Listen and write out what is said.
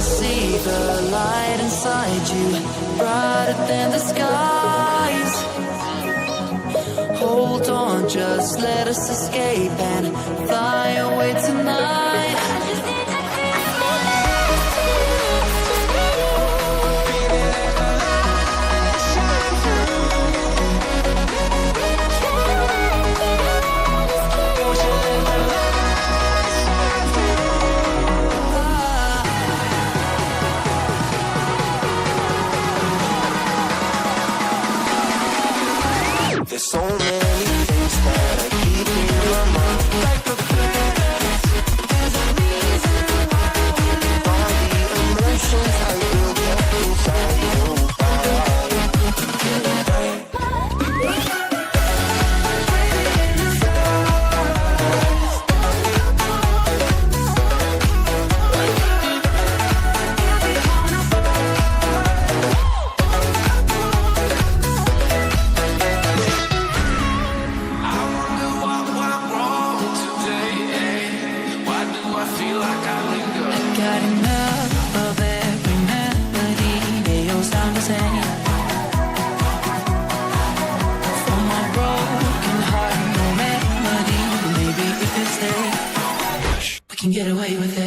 see the light inside you, brighter than the skies. Hold on, just let us escape and fly away tonight. There's so many things that I keep in my mind, like the past. There's a reason why all the emotions I built up inside you. Got enough of every melody they all sound the same. For my broken heart, no remedy. Maybe if you stay, we can get away with it.